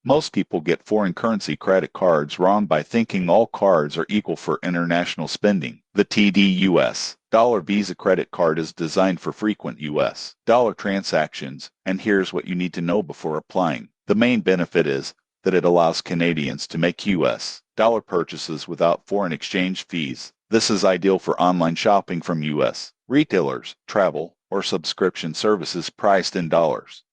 Most people get foreign currency credit cards wrong by thinking all cards are equal for international spending. The TD Dollar Visa credit card is designed for frequent US dollar transactions, and here's what you need to know before applying. The main benefit is that it allows Canadians to make US dollar purchases without foreign exchange fees. This is ideal for online shopping from US retailers, travel, or subscription services priced in dollars.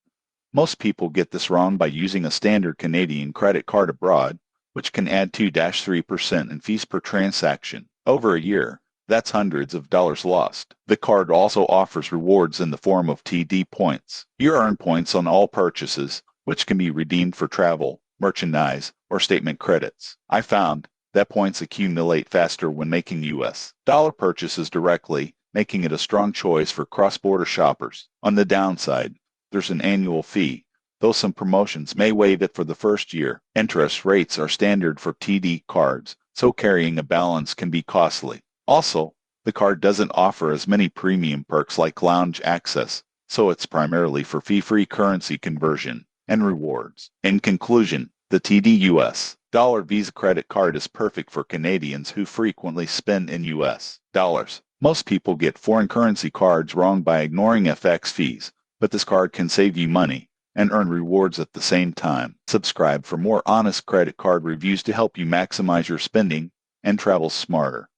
Most people get this wrong by using a standard Canadian credit card abroad, which can add 2-3% in fees per transaction. Over a year, that's hundreds of dollars lost. The card also offers rewards in the form of TD points. You earn points on all purchases, which can be redeemed for travel, merchandise, or statement credits. I found that points accumulate faster when making US dollar purchases directly, making it a strong choice for cross-border shoppers. On the downside, there's an annual fee, though some promotions may waive it for the first year. Interest rates are standard for TD cards, so carrying a balance can be costly. Also, the card doesn't offer as many premium perks like lounge access, so it's primarily for fee-free currency conversion and rewards. In conclusion, the TD US Dollar Visa credit card is perfect for Canadians who frequently spend in US dollars. Most people get foreign currency cards wrong by ignoring FX fees, but this card can save you money and earn rewards at the same time. Subscribe for more honest credit card reviews to help you maximize your spending and travel smarter.